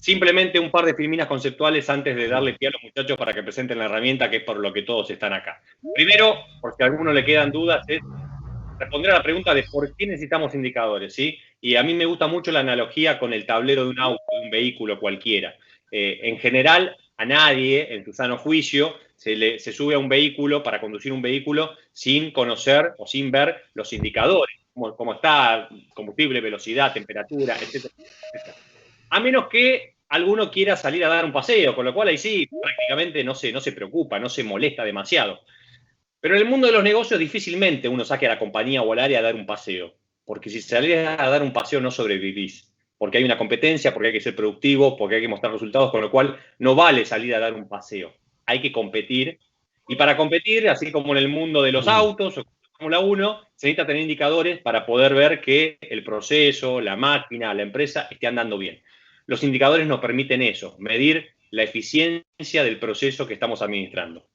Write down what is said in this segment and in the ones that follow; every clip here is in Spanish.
Simplemente un par de filminas conceptuales antes de darle pie a los muchachos para que presenten la herramienta, que es por lo que todos están acá. Primero, por si a alguno le quedan dudas, es responder a la pregunta de por qué necesitamos indicadores, ¿sí? Y a mí me gusta mucho la analogía con el tablero de un auto, de un vehículo cualquiera. En general, a nadie, en su sano juicio, se sube a un vehículo para conducir un vehículo sin conocer o sin ver los indicadores, cómo está combustible, velocidad, temperatura, etcétera, etcétera. A menos que alguno quiera salir a dar un paseo, con lo cual ahí sí, prácticamente no se preocupa, no se molesta demasiado. Pero en el mundo de los negocios difícilmente uno saque a la compañía o al área a dar un paseo, porque si salís a dar un paseo no sobrevivís, porque hay una competencia, porque hay que ser productivo, porque hay que mostrar resultados, con lo cual no vale salir a dar un paseo, hay que competir. Y para competir, así como en el mundo de los autos o Fórmula 1, se necesita tener indicadores para poder ver que el proceso, la máquina, la empresa esté andando bien. Los indicadores nos permiten eso, medir la eficiencia del proceso que estamos administrando.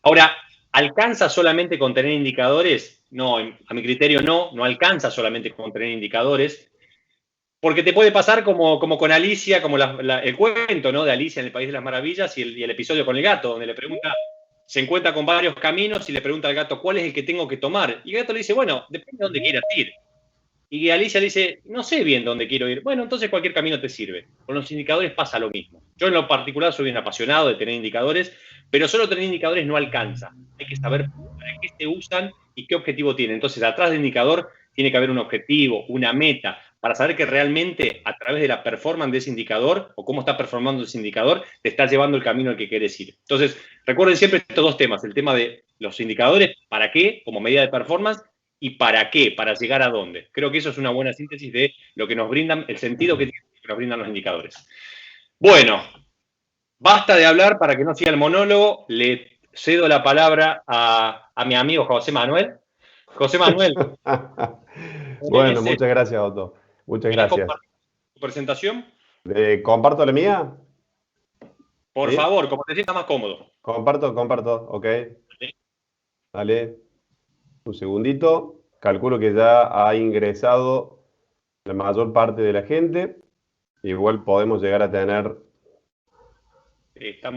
Ahora, ¿alcanza solamente con tener indicadores? No, a mi criterio no alcanza solamente con tener indicadores, porque te puede pasar como con Alicia, como el cuento, ¿no? De Alicia en el País de las Maravillas y el episodio con el gato, donde le pregunta, se encuentra con varios caminos y le pregunta al gato, ¿cuál es el que tengo que tomar? Y el gato le dice, bueno, depende de dónde quieras ir. Y Alicia dice, no sé bien dónde quiero ir. Bueno, entonces cualquier camino te sirve. Con los indicadores pasa lo mismo. Yo en lo particular soy un apasionado de tener indicadores, pero solo tener indicadores no alcanza. Hay que saber para qué se usan y qué objetivo tienen. Entonces, atrás del indicador tiene que haber un objetivo, una meta, para saber que realmente a través de la performance de ese indicador o cómo está performando ese indicador, te está llevando el camino al que quieres ir. Entonces, recuerden siempre estos dos temas, el tema de los indicadores, para qué, como medida de performance, y para qué, para llegar a dónde. Creo que eso es una buena síntesis de lo que nos brindan, el sentido que nos brindan los indicadores. Bueno, basta de hablar para que no siga el monólogo. Le cedo la palabra a mi amigo José Manuel. José Manuel. Bueno, muchas gracias, Otto. Muchas gracias. ¿Tu presentación? ¿Comparto la mía? Por ¿Sí? favor, como te sientas más cómodo. Comparto, ok. Dale. Un segundito. Calculo que ya ha ingresado la mayor parte de la gente. Igual podemos llegar a tener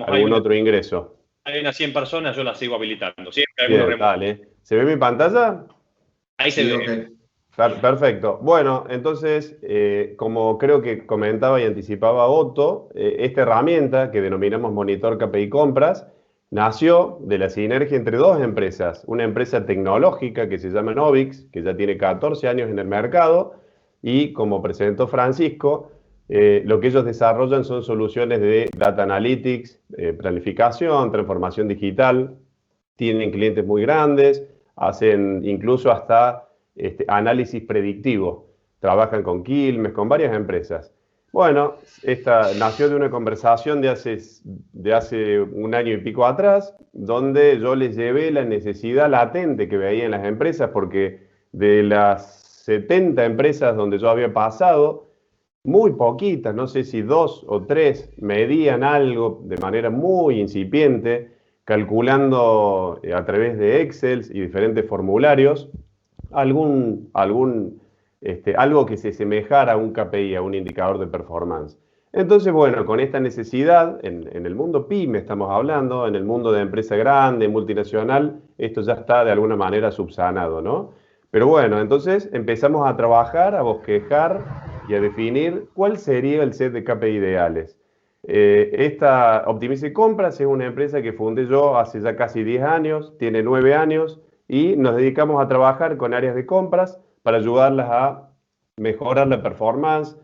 algún otro ingreso. Hay unas 100 personas, yo las sigo habilitando. Siempre Bien, dale. ¿Se ve mi pantalla? Ahí se ve. Perfecto. Bueno, entonces, como creo que comentaba y anticipaba Otto, esta herramienta que denominamos Monitor KPI Compras nació de la sinergia entre dos empresas. Una empresa tecnológica que se llama Novix, que ya tiene 14 años en el mercado, y como presentó Francisco, lo que ellos desarrollan son soluciones de data analytics, planificación, transformación digital. Tienen clientes muy grandes, hacen incluso hasta análisis predictivo. Trabajan con Quilmes, con varias empresas. Bueno, esta nació de una conversación de hace un año y pico atrás, donde yo les llevé la necesidad latente que veía en las empresas, porque de las 70 empresas donde yo había pasado, muy poquitas, no sé si 2 o 3, medían algo de manera muy incipiente, calculando a través de Excel y diferentes formularios, algo que se semejara a un KPI, a un indicador de performance. Entonces, bueno, con esta necesidad, en el mundo PYME estamos hablando, en el mundo de empresa grande, multinacional, esto ya está de alguna manera subsanado, ¿no? Pero bueno, entonces empezamos a trabajar, a bosquejar y a definir cuál sería el set de KPI ideales. Esta Optimice Compras es una empresa que fundé yo hace ya casi 10 años, tiene 9 años, y nos dedicamos a trabajar con áreas de compras para ayudarlas a mejorar la performance,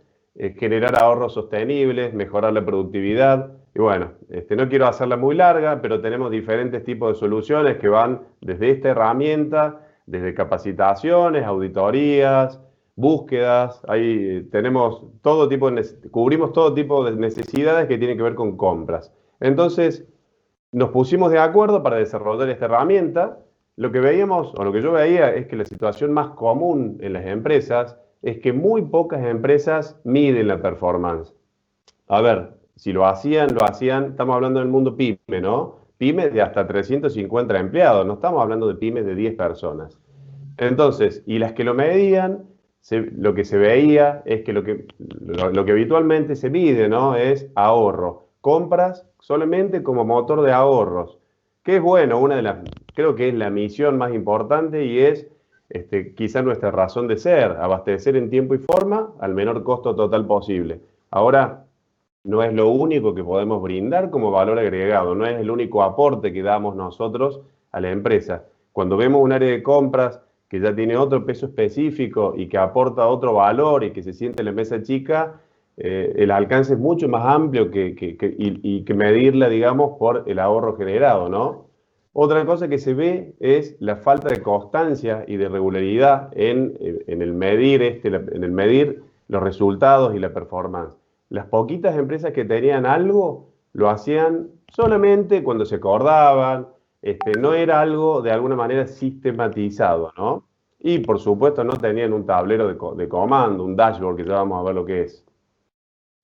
generar ahorros sostenibles, mejorar la productividad. Y bueno, no quiero hacerla muy larga, pero tenemos diferentes tipos de soluciones que van desde esta herramienta, desde capacitaciones, auditorías, búsquedas. Ahí tenemos cubrimos todo tipo de necesidades que tienen que ver con compras. Entonces, nos pusimos de acuerdo para desarrollar esta herramienta. Lo que veíamos, o lo que yo veía, es que la situación más común en las empresas es que muy pocas empresas miden la performance. A ver, si lo hacían, estamos hablando del mundo PYME, ¿no? PYME de hasta 350 empleados, no estamos hablando de PYME de 10 personas. Entonces, y las que lo medían, lo que se veía es que lo que habitualmente se mide, ¿no? Es ahorro. Compras solamente como motor de ahorros, que es bueno, creo que es la misión más importante y es quizá nuestra razón de ser, abastecer en tiempo y forma al menor costo total posible. Ahora, no es lo único que podemos brindar como valor agregado, no es el único aporte que damos nosotros a la empresa. Cuando vemos un área de compras que ya tiene otro peso específico y que aporta otro valor y que se siente en la mesa chica, el alcance es mucho más amplio y que medirla, digamos, por el ahorro generado, ¿no? Otra cosa que se ve es la falta de constancia y de regularidad en el medir los resultados y la performance. Las poquitas empresas que tenían algo lo hacían solamente cuando se acordaban, no era algo de alguna manera sistematizado, ¿no? Y por supuesto no tenían un tablero de comando, un dashboard, que ya vamos a ver lo que es.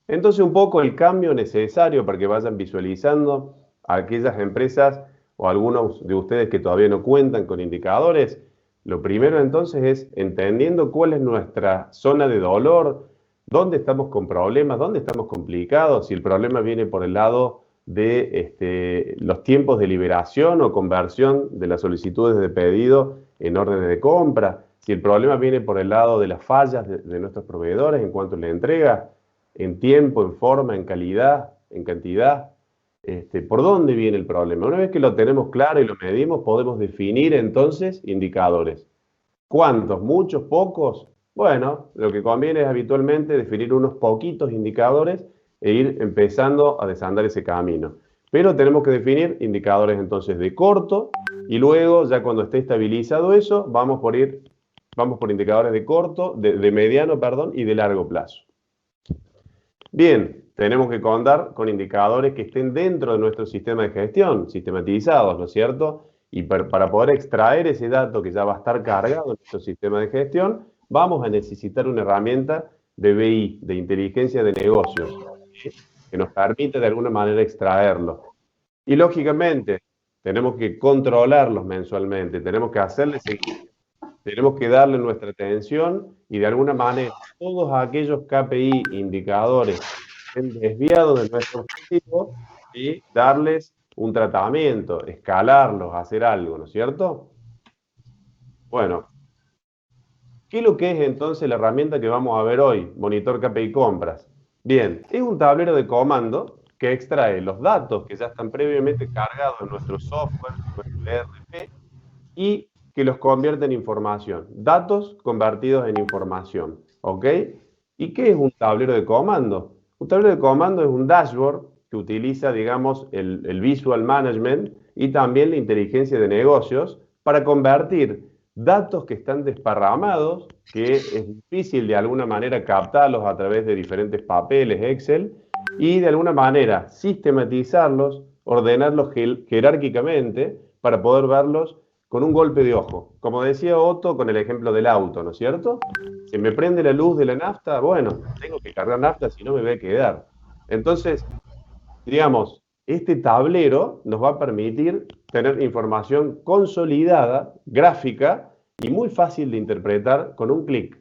Entonces un poco el cambio necesario para que vayan visualizando a aquellas empresas o algunos de ustedes que todavía no cuentan con indicadores, lo primero entonces es entendiendo cuál es nuestra zona de dolor, dónde estamos con problemas, dónde estamos complicados, si el problema viene por el lado de los tiempos de liberación o conversión de las solicitudes de pedido en órdenes de compra, si el problema viene por el lado de las fallas de nuestros proveedores en cuanto a la entrega, en tiempo, en forma, en calidad, en cantidad. ¿Por dónde viene el problema? Una vez que lo tenemos claro y lo medimos, podemos definir entonces indicadores. ¿Cuántos? ¿Muchos? ¿Pocos? Bueno, lo que conviene es habitualmente definir unos poquitos indicadores e ir empezando a desandar ese camino. Pero tenemos que definir indicadores entonces de corto y luego, ya cuando esté estabilizado eso, vamos por indicadores de corto, de mediano, perdón, y de largo plazo. Bien, tenemos que contar con indicadores que estén dentro de nuestro sistema de gestión, sistematizados, ¿no es cierto? Y para poder extraer ese dato que ya va a estar cargado en nuestro sistema de gestión, vamos a necesitar una herramienta de BI, de inteligencia de negocios, que nos permita de alguna manera extraerlo. Y lógicamente, tenemos que controlarlos mensualmente, tenemos que hacerles seguimiento, tenemos que darle nuestra atención y de alguna manera todos aquellos KPI, indicadores desviados de nuestro objetivo y darles un tratamiento, escalarlos, hacer algo, ¿no es cierto? Bueno, ¿qué es lo que es entonces la herramienta que vamos a ver hoy? Monitor KPI Compras. Bien, es un tablero de comando que extrae los datos que ya están previamente cargados en nuestro software, nuestro ERP, y que los convierte en información. Datos convertidos en información, ¿ok? ¿Y qué es un tablero de comando? Un tablero de comando es un dashboard que utiliza, digamos, el visual management y también la inteligencia de negocios para convertir datos que están desparramados, que es difícil de alguna manera captarlos a través de diferentes papeles Excel, y de alguna manera sistematizarlos, ordenarlos jerárquicamente para poder verlos con un golpe de ojo. Como decía Otto con el ejemplo del auto, ¿no es cierto? Si me prende la luz de la nafta, bueno, tengo que cargar nafta, si no me voy a quedar. Entonces, digamos, este tablero nos va a permitir tener información consolidada, gráfica y muy fácil de interpretar con un clic.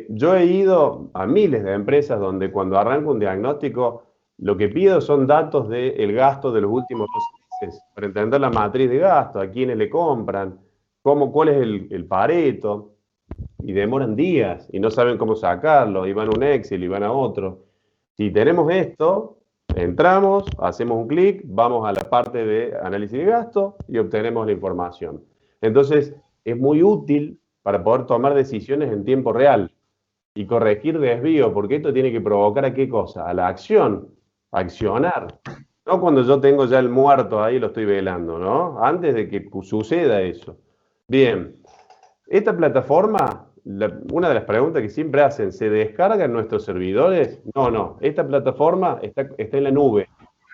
Yo he ido a miles de empresas donde cuando arranco un diagnóstico, lo que pido son datos del gasto de los últimos 2 meses, para entender la matriz de gasto, a quiénes le compran, cuál es el Pareto, y demoran días y no saben cómo sacarlo, y van a un Excel y van a otro. Si tenemos esto, entramos, hacemos un clic, vamos a la parte de análisis de gasto y obtenemos la información. Entonces, es muy útil para poder tomar decisiones en tiempo real y corregir desvío, porque esto tiene que provocar ¿a qué cosa? A la acción, accionar. No cuando yo tengo ya el muerto ahí lo estoy velando, ¿no? Antes de que suceda eso. Bien, esta plataforma, una de las preguntas que siempre hacen, ¿se descarga en nuestros servidores? No, esta plataforma está en la nube.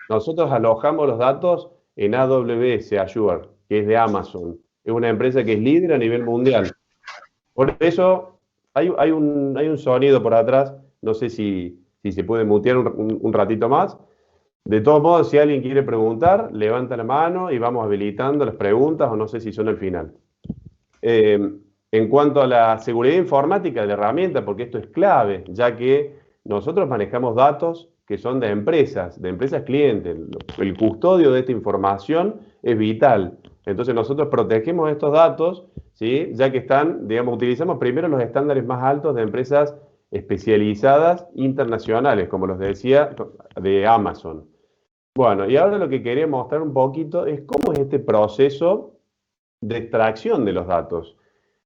Nosotros alojamos los datos en AWS, Azure, que es de Amazon. Es una empresa que es líder a nivel mundial. Por eso hay un sonido por atrás, no sé si se puede mutear un ratito más. De todos modos, si alguien quiere preguntar, levanta la mano y vamos habilitando las preguntas, o no sé si son al final. En cuanto a la seguridad informática de la herramienta, porque esto es clave, ya que nosotros manejamos datos que son de empresas clientes. El custodio de esta información es vital. Entonces nosotros protegemos estos datos, ¿sí? Ya que están, digamos, utilizamos primero los estándares más altos de empresas especializadas internacionales, como los decía, de Amazon. Bueno, y ahora lo que quería mostrar un poquito es cómo es este proceso de extracción de los datos.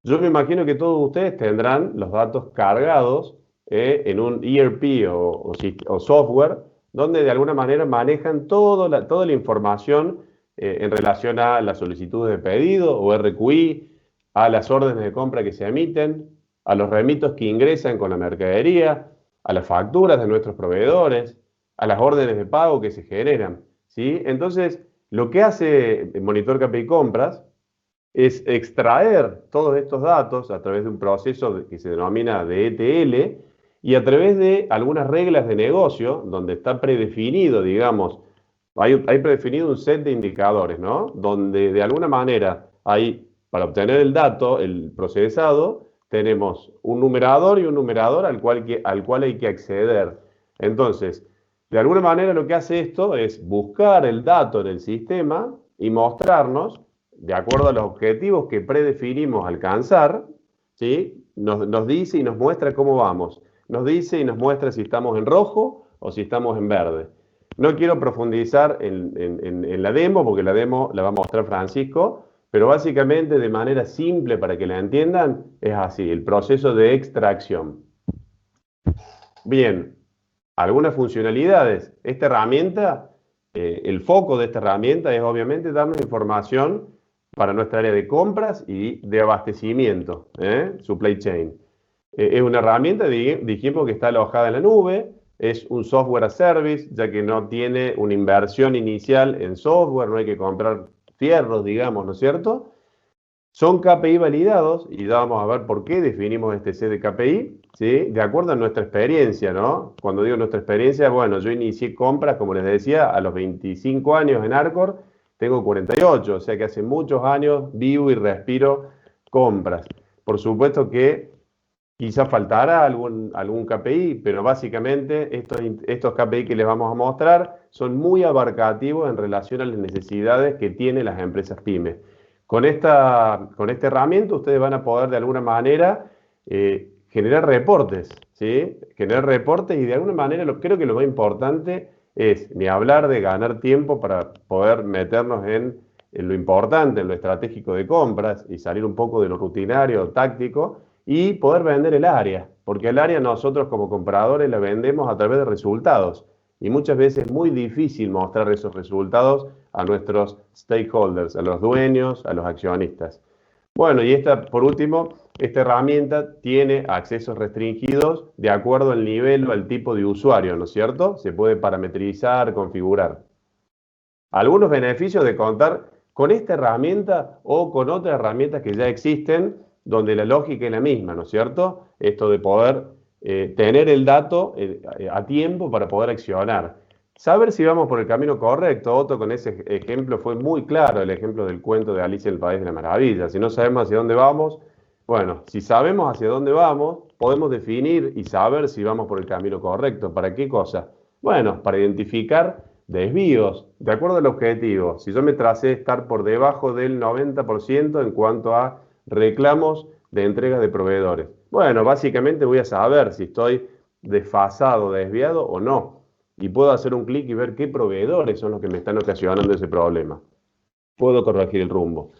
Yo me imagino que todos ustedes tendrán los datos cargados en un ERP o software, donde de alguna manera manejan toda la información en relación a las solicitudes de pedido o RQI, a las órdenes de compra que se emiten, a los remitos que ingresan con la mercadería, a las facturas de nuestros proveedores, a las órdenes de pago que se generan, ¿sí? Entonces, lo que hace el Monitor KPI Compras es extraer todos estos datos a través de un proceso que se denomina de ETL y a través de algunas reglas de negocio, donde está predefinido, digamos, hay predefinido un set de indicadores, ¿no? Donde de alguna manera hay, para obtener el dato, el procesado, tenemos un numerador y un numerador al cual hay que acceder. Entonces, de alguna manera lo que hace esto es buscar el dato en el sistema y mostrarnos, de acuerdo a los objetivos que predefinimos alcanzar, ¿sí? Nos dice y nos muestra cómo vamos. Nos dice y nos muestra si estamos en rojo o si estamos en verde. No quiero profundizar en la demo, porque la demo la va a mostrar Francisco, pero básicamente de manera simple para que la entiendan, es así, el proceso de extracción. Bien, algunas funcionalidades. Esta herramienta, el foco de esta herramienta es obviamente darnos información para nuestra área de compras y de abastecimiento, supply chain. Es una herramienta, dijimos, que está alojada en la nube, es un software as service, ya que no tiene una inversión inicial en software, no hay que comprar fierros, digamos, ¿no es cierto? Son KPI validados, y ya vamos a ver por qué definimos este set de KPI, ¿sí? De acuerdo a nuestra experiencia, ¿no? Cuando digo nuestra experiencia, bueno, yo inicié compras, como les decía, a los 25 años en Arcor, tengo 48, o sea que hace muchos años vivo y respiro compras. Por supuesto que quizás faltará algún KPI, pero básicamente estos KPI que les vamos a mostrar son muy abarcativos en relación a las necesidades que tienen las empresas pymes. Con esta herramienta ustedes van a poder de alguna manera generar reportes, ¿sí? Generar reportes y de alguna manera creo que lo más importante es ni hablar de ganar tiempo para poder meternos en lo importante, en lo estratégico de compras y salir un poco de lo rutinario, táctico, y poder vender el área, porque el área nosotros como compradores la vendemos a través de resultados y muchas veces es muy difícil mostrar esos resultados a nuestros stakeholders, a los dueños, a los accionistas. Bueno, y por último, esta herramienta tiene accesos restringidos de acuerdo al nivel o al tipo de usuario, ¿no es cierto? Se puede parametrizar, configurar. Algunos beneficios de contar con esta herramienta o con otras herramientas que ya existen, donde la lógica es la misma, ¿no es cierto? Esto de poder tener el dato a tiempo para poder accionar. Saber si vamos por el camino correcto. Otto con ese ejemplo fue muy claro, el ejemplo del cuento de Alicia en el País de las Maravillas. Si no sabemos hacia dónde vamos, bueno, si sabemos hacia dónde vamos, podemos definir y saber si vamos por el camino correcto. ¿Para qué cosa? Bueno, para identificar desvíos, de acuerdo al objetivo. Si yo me tracé estar por debajo del 90% en cuanto a reclamos de entrega de proveedores. Bueno, básicamente voy a saber si estoy desfasado, desviado o no. Y puedo hacer un clic y ver qué proveedores son los que me están ocasionando ese problema. Puedo corregir el rumbo.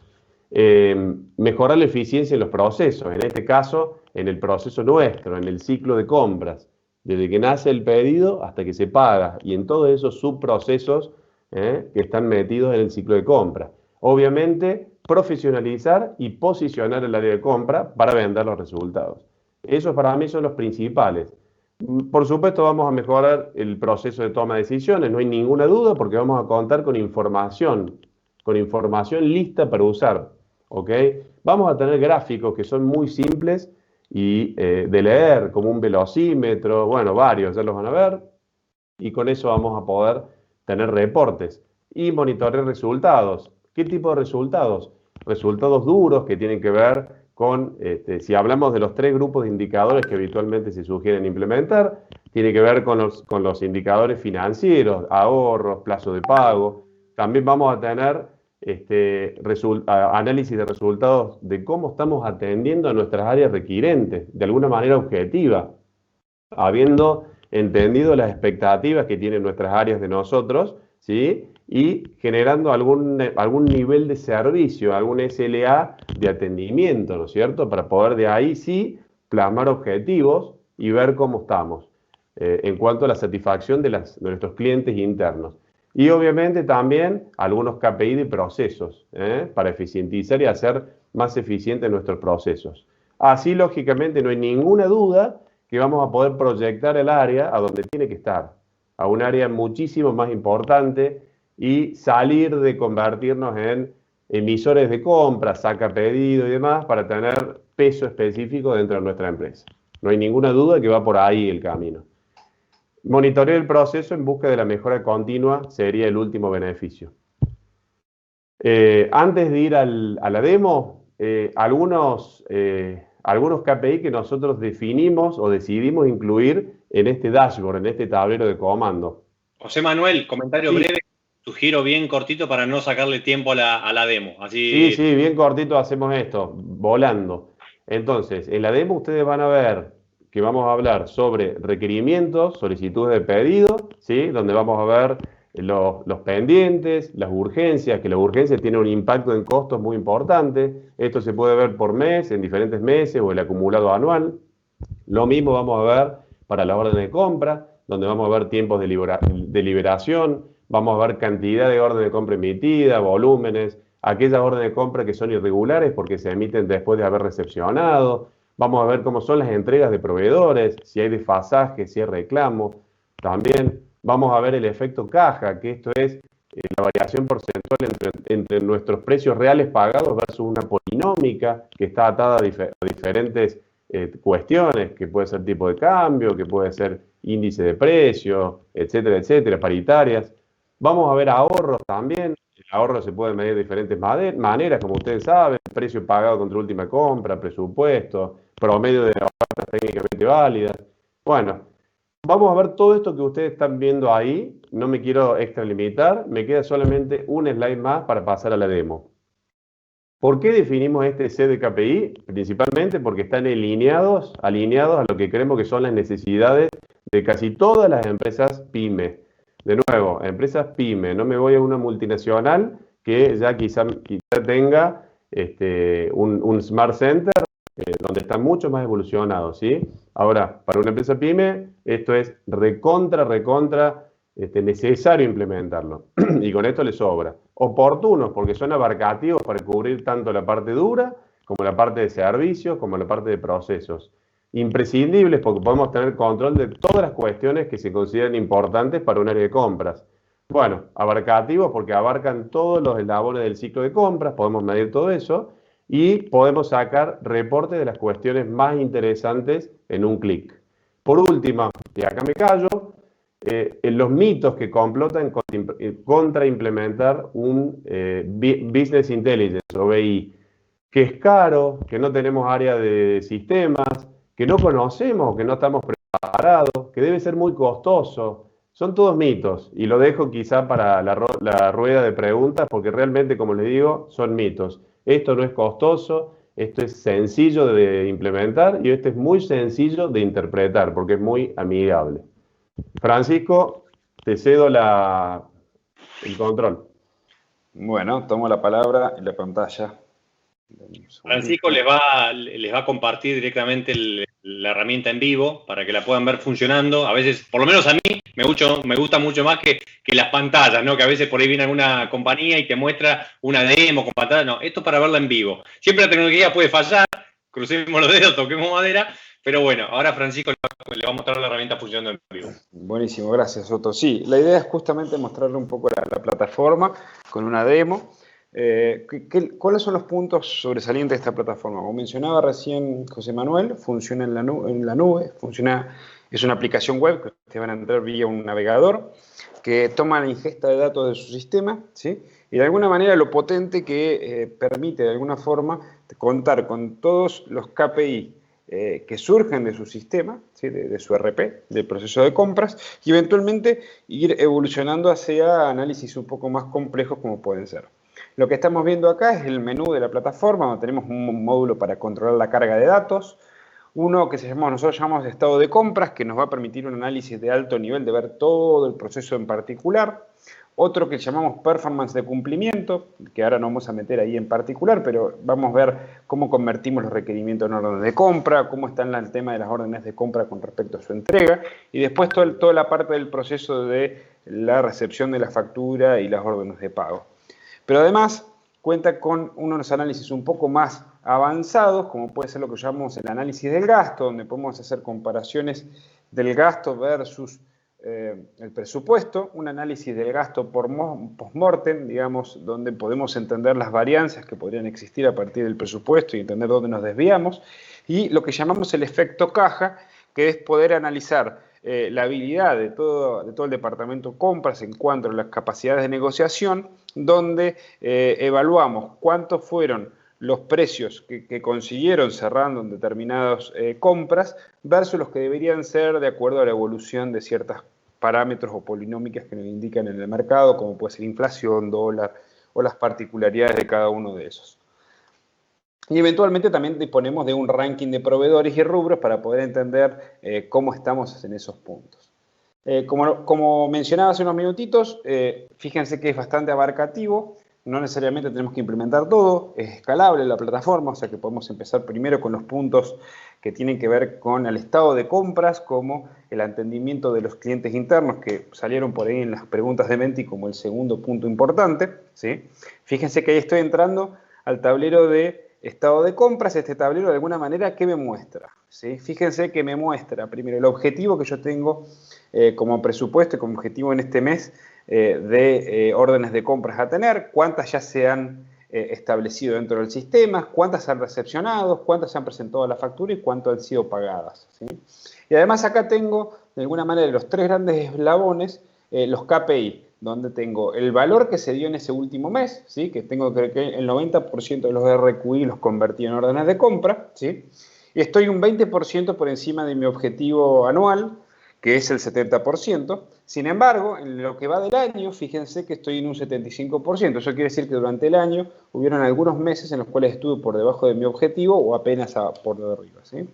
Mejorar la eficiencia en los procesos, en este caso, en el proceso nuestro, en el ciclo de compras, desde que nace el pedido hasta que se paga, y en todos esos subprocesos que están metidos en el ciclo de compra. Obviamente, profesionalizar y posicionar el área de compra para vender los resultados. Esos para mí son los principales. Por supuesto, vamos a mejorar el proceso de toma de decisiones, no hay ninguna duda, porque vamos a contar con información lista para usar, ¿ok? Vamos a tener gráficos que son muy simples y de leer, como un velocímetro, bueno, varios, ya los van a ver, y con eso vamos a poder tener reportes y monitorear resultados. ¿Qué tipo de resultados? Resultados duros que tienen que ver con, si hablamos de los 3 grupos de indicadores que habitualmente se sugieren implementar, tiene que ver con los indicadores financieros, ahorros, plazo de pago. También vamos a tener análisis de resultados de cómo estamos atendiendo a nuestras áreas requirentes, de alguna manera objetiva, habiendo entendido las expectativas que tienen nuestras áreas de nosotros, ¿sí? Y generando algún nivel de servicio, algún SLA de atendimiento, ¿no es cierto? Para poder de ahí sí plasmar objetivos y ver cómo estamos en cuanto a la satisfacción de nuestros clientes internos. Y obviamente también algunos KPI de procesos, para eficientizar y hacer más eficientes nuestros procesos. Así, lógicamente, no hay ninguna duda que vamos a poder proyectar el área a donde tiene que estar, a un área muchísimo más importante y salir de convertirnos en emisores de compra, saca pedido y demás para tener peso específico dentro de nuestra empresa. No hay ninguna duda que va por ahí el camino. Monitorear el proceso en busca de la mejora continua sería el último beneficio. Antes de ir a la demo, algunos KPI que nosotros definimos o decidimos incluir en este dashboard, en este tablero de comando. José Manuel, comentario breve, sugiero bien cortito para no sacarle tiempo a la demo. Así... Sí, bien cortito hacemos esto, volando. Entonces, en la demo ustedes van a ver que vamos a hablar sobre requerimientos, solicitudes de pedido, ¿sí? Donde vamos a ver los pendientes, las urgencias, que la urgencia tiene un impacto en costos muy importante. Esto se puede ver por mes, en diferentes meses o el acumulado anual. Lo mismo vamos a ver para la orden de compra, donde vamos a ver tiempos de liberación, vamos a ver cantidad de orden de compra emitida, volúmenes, aquellas órdenes de compra que son irregulares porque se emiten después de haber recepcionado. Vamos a ver cómo son las entregas de proveedores, si hay desfasaje, si hay reclamo. También vamos a ver el efecto caja, que esto es la variación porcentual entre nuestros precios reales pagados versus una polinómica que está atada a diferentes cuestiones, que puede ser tipo de cambio, que puede ser índice de precio, etcétera, etcétera, paritarias. Vamos a ver ahorros también. El ahorro se puede medir de diferentes maneras, como ustedes saben, precio pagado contra última compra, presupuesto, promedio de ofertas técnicamente válidas. Bueno, vamos a ver todo esto que ustedes están viendo ahí. No me quiero extralimitar, me queda solamente un slide más para pasar a la demo. ¿Por qué definimos este set de KPI? Principalmente porque están alineados a lo que creemos que son las necesidades de casi todas las empresas PYME. De nuevo, empresas PYME, no me voy a una multinacional que ya quizá tenga un Smart Center donde está mucho más evolucionado, ¿sí? Ahora, para una empresa PYME, esto es recontra necesario implementarlo. Y con esto le sobra. Oportunos, porque son abarcativos para cubrir tanto la parte dura, como la parte de servicios, como la parte de procesos. Imprescindibles, porque podemos tener control de todas las cuestiones que se consideran importantes para un área de compras. Bueno, abarcativos, porque abarcan todos los eslabones del ciclo de compras, podemos medir todo eso, y podemos sacar reportes de las cuestiones más interesantes en un clic. Por último, y acá me callo, los mitos que complotan contra implementar un Business Intelligence o BI, que es caro, que no tenemos área de sistemas, que no conocemos, que no estamos preparados, que debe ser muy costoso. Son todos mitos y lo dejo quizá para la rueda de preguntas porque realmente, como les digo, son mitos. Esto no es costoso, esto es sencillo de implementar y esto es muy sencillo de interpretar porque es muy amigable. Francisco, te cedo el control. Bueno, tomo la palabra en la pantalla. Francisco les va a compartir directamente la herramienta en vivo para que la puedan ver funcionando. A veces, por lo menos a mí, me gusta mucho más que las pantallas, ¿no? Que a veces por ahí viene alguna compañía y te muestra una demo con pantalla. No, esto es para verla en vivo. Siempre la tecnología puede fallar, crucemos los dedos, toquemos madera, pero bueno, ahora Francisco le va a mostrar la herramienta funcionando en vivo. Buenísimo, gracias, Otto. Sí, la idea es justamente mostrarle un poco la plataforma con una demo. ¿Cuáles son los puntos sobresalientes de esta plataforma? Como mencionaba recién José Manuel, funciona en la nube, es una aplicación web que ustedes van a entrar vía un navegador que toma la ingesta de datos de su sistema, ¿sí? Y de alguna manera lo potente que permite de alguna forma contar con todos los KPI que surgen de su sistema, ¿sí? de su RP, del proceso de compras, y eventualmente ir evolucionando hacia análisis un poco más complejos como pueden ser. Lo que estamos viendo acá es el menú de la plataforma, donde tenemos un módulo para controlar la carga de datos, uno que nosotros llamamos estado de compras, que nos va a permitir un análisis de alto nivel de ver todo el proceso en particular. Otro que llamamos performance de cumplimiento, que ahora no vamos a meter ahí en particular, pero vamos a ver cómo convertimos los requerimientos en órdenes de compra, cómo está el tema de las órdenes de compra con respecto a su entrega, y después toda la parte del proceso de la recepción de la factura y las órdenes de pago. Pero además cuenta con unos análisis un poco más avanzados, como puede ser lo que llamamos el análisis del gasto, donde podemos hacer comparaciones del gasto versus el presupuesto, un análisis del gasto post-mortem, digamos, donde podemos entender las varianzas que podrían existir a partir del presupuesto y entender dónde nos desviamos, y lo que llamamos el efecto caja, que es poder analizar la habilidad de todo el departamento compras en cuanto a las capacidades de negociación, donde evaluamos cuántos fueron los precios que consiguieron cerrando en determinadas compras versus los que deberían ser de acuerdo a la evolución de ciertos parámetros o polinómicas que nos indican en el mercado, como puede ser inflación, dólar o las particularidades de cada uno de esos. Y eventualmente también disponemos de un ranking de proveedores y rubros para poder entender cómo estamos en esos puntos. Como mencionaba hace unos minutitos, fíjense que es bastante abarcativo. No necesariamente tenemos que implementar todo, es escalable la plataforma, o sea que podemos empezar primero con los puntos que tienen que ver con el estado de compras, como el entendimiento de los clientes internos, que salieron por ahí en las preguntas de Menti como el segundo punto importante, ¿sí? Fíjense que ahí estoy entrando al tablero de estado de compras. Este tablero de alguna manera, ¿qué me muestra? ¿Sí? Fíjense que me muestra primero el objetivo que yo tengo como presupuesto y como objetivo en este mes de órdenes de compras a tener, cuántas ya se han establecido dentro del sistema, cuántas se han recepcionado, cuántas se han presentado a la factura y cuántas han sido pagadas, ¿sí? Y además acá tengo, de alguna manera, los tres grandes eslabones, los KPI, donde tengo el valor que se dio en ese último mes, ¿sí? Que tengo que el 90% de los RQI los convertí en órdenes de compra, ¿sí? Y estoy un 20% por encima de mi objetivo anual, que es el 70%. Sin embargo, en lo que va del año, fíjense que estoy en un 75%. Eso quiere decir que durante el año hubieron algunos meses en los cuales estuve por debajo de mi objetivo o apenas por arriba, ¿sí?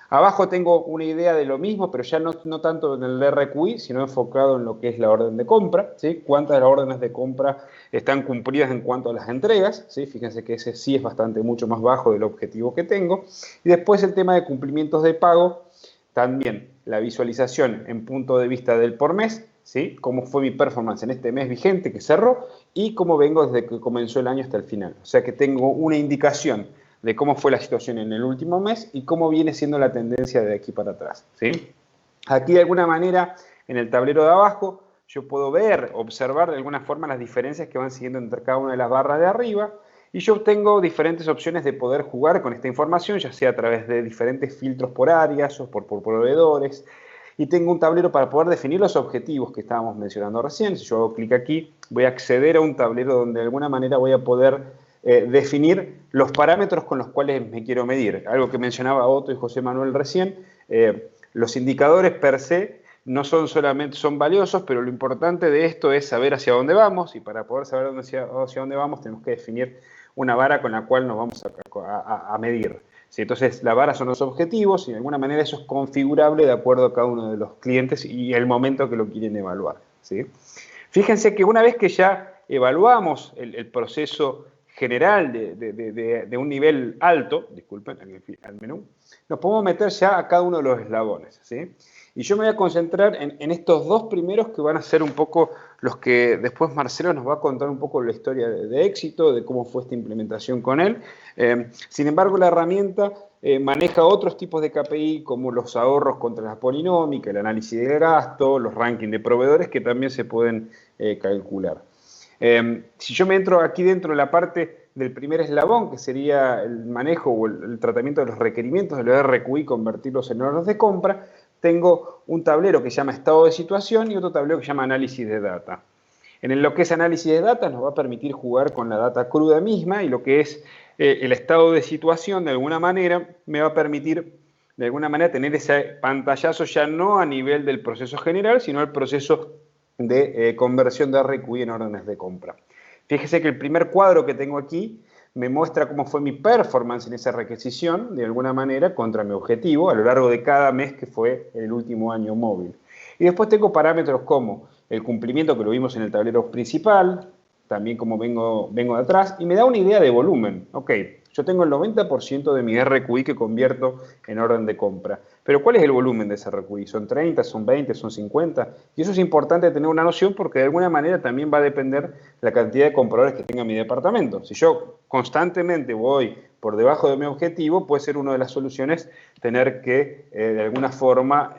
Abajo tengo una idea de lo mismo, pero ya no tanto en el RQI, sino enfocado en lo que es la orden de compra, ¿sí? Cuántas de las órdenes de compra están cumplidas en cuanto a las entregas, ¿sí? Fíjense que ese sí es mucho más bajo del objetivo que tengo. Y después el tema de cumplimientos de pago, también la visualización en punto de vista del por mes, ¿sí? Cómo fue mi performance en este mes vigente que cerró y cómo vengo desde que comenzó el año hasta el final. O sea que tengo una indicación de cómo fue la situación en el último mes y cómo viene siendo la tendencia de aquí para atrás, ¿sí? Aquí de alguna manera en el tablero de abajo yo puedo observar de alguna forma las diferencias que van siguiendo entre cada una de las barras de arriba. Y yo tengo diferentes opciones de poder jugar con esta información, ya sea a través de diferentes filtros por áreas o por proveedores. Y tengo un tablero para poder definir los objetivos que estábamos mencionando recién. Si yo hago clic aquí, voy a acceder a un tablero donde de alguna manera voy a poder definir los parámetros con los cuales me quiero medir. Algo que mencionaba Otto y José Manuel recién, los indicadores per se no son solamente, son valiosos, pero lo importante de esto es saber hacia dónde vamos, y para poder saber hacia dónde vamos tenemos que definir una vara con la cual nos vamos a medir, ¿sí? Entonces, la vara son los objetivos y de alguna manera eso es configurable de acuerdo a cada uno de los clientes y el momento que lo quieren evaluar, ¿sí? Fíjense que una vez que ya evaluamos el proceso general de un nivel alto, disculpen, al menú, nos podemos meter ya a cada uno de los eslabones, ¿sí? Y yo me voy a concentrar en estos dos primeros, que van a ser un poco los que después Marcelo nos va a contar un poco la historia de éxito, de cómo fue esta implementación con él. Sin embargo, la herramienta maneja otros tipos de KPI, como los ahorros contra la polinómica, el análisis de gasto, los rankings de proveedores, que también se pueden calcular. Si yo me entro aquí dentro de la parte del primer eslabón, que sería el manejo o el tratamiento de los requerimientos de los RQI, convertirlos en órdenes de compra, tengo un tablero que se llama estado de situación y otro tablero que se llama análisis de data. En lo que es análisis de data nos va a permitir jugar con la data cruda misma y lo que es el estado de situación de alguna manera me va a permitir de alguna manera tener ese pantallazo ya no a nivel del proceso general, sino el proceso de conversión de RQI en órdenes de compra. Fíjese que el primer cuadro que tengo aquí me muestra cómo fue mi performance en esa requisición, de alguna manera, contra mi objetivo a lo largo de cada mes que fue el último año móvil. Y después tengo parámetros como el cumplimiento, que lo vimos en el tablero principal, también como vengo de atrás, y me da una idea de volumen. Ok, yo tengo el 90% de mi RQI que convierto en orden de compra. Pero ¿cuál es el volumen de ese RQI? ¿Son 30, son 20, son 50? Y eso es importante tener una noción porque de alguna manera también va a depender la cantidad de compradores que tenga mi departamento. Si yo constantemente voy por debajo de mi objetivo, puede ser una de las soluciones tener que, de alguna forma,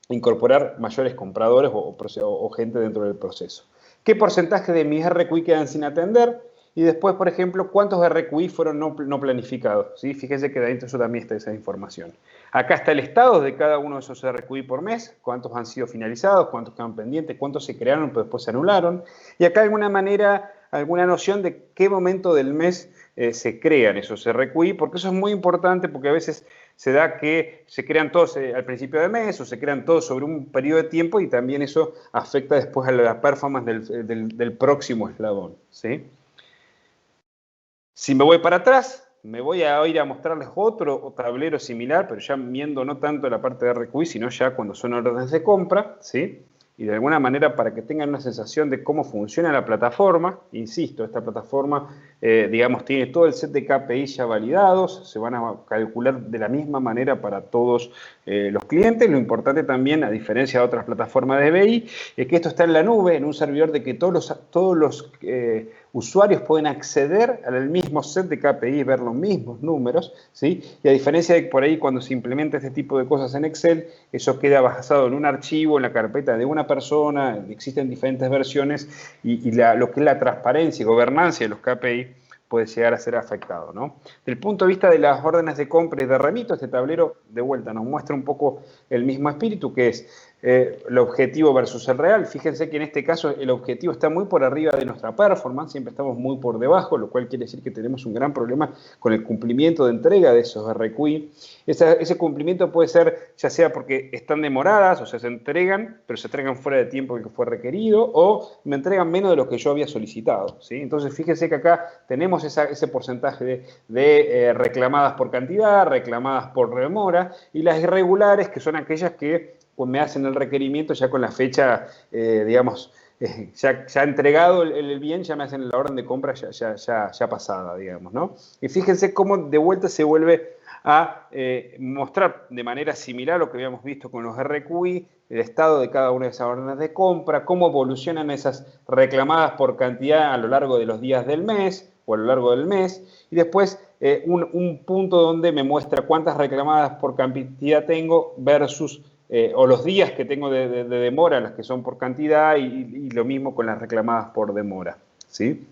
incorporar mayores compradores o gente dentro del proceso. ¿Qué porcentaje de mis RQI quedan sin atender? Y después, por ejemplo, ¿cuántos RQI fueron no planificados? ¿Sí? Fíjense que dentro de eso también está esa información. Acá está el estado de cada uno de esos RQI por mes, cuántos han sido finalizados, cuántos quedan pendientes, cuántos se crearon pero después se anularon. Y acá de alguna manera, alguna noción de qué momento del mes se crean esos RQI, porque eso es muy importante porque a veces se da que se crean todos al principio del mes o se crean todos sobre un periodo de tiempo y también eso afecta después a la performance del próximo eslabón, ¿sí? Si me voy para atrás, me voy a ir a mostrarles otro tablero similar, pero ya viendo no tanto la parte de RQI, sino ya cuando son órdenes de compra, ¿sí? Y de alguna manera para que tengan una sensación de cómo funciona la plataforma. Insisto, esta plataforma, digamos, tiene todo el set de KPI ya validados, se van a calcular de la misma manera para todos los clientes. Lo importante también, a diferencia de otras plataformas de BI, es que esto está en la nube, en un servidor de que todos los usuarios pueden acceder al mismo set de KPI, ver los mismos números, ¿sí? Y a diferencia de por ahí cuando se implementa este tipo de cosas en Excel, eso queda basado en un archivo, en la carpeta de una persona, existen diferentes versiones y lo que es la transparencia y gobernancia de los KPI puede llegar a ser afectado, ¿no? Desde el punto de vista de las órdenes de compra y de remito, este tablero de vuelta nos muestra un poco el mismo espíritu, que es el objetivo versus el real. Fíjense que en este caso el objetivo está muy por arriba de nuestra performance, siempre estamos muy por debajo, lo cual quiere decir que tenemos un gran problema con el cumplimiento de entrega de esos RQI. Ese cumplimiento puede ser ya sea porque están demoradas, o sea, se entregan, pero se entregan fuera de tiempo que fue requerido, o me entregan menos de lo que yo había solicitado, ¿sí? Entonces, fíjense que acá tenemos ese porcentaje de reclamadas por cantidad, reclamadas por demora, y las irregulares, que son aquellas que pues, me hacen el requerimiento ya con la fecha, digamos, ya entregado el bien, ya me hacen la orden de compra ya pasada, digamos, ¿no? Y fíjense cómo de vuelta se vuelve a mostrar de manera similar lo que habíamos visto con los RQI, el estado de cada una de esas órdenes de compra, cómo evolucionan esas reclamadas por cantidad a lo largo de los días del mes o a lo largo del mes, y después un punto donde me muestra cuántas reclamadas por cantidad tengo versus o los días que tengo de demora, las que son por cantidad, y lo mismo con las reclamadas por demora, ¿sí?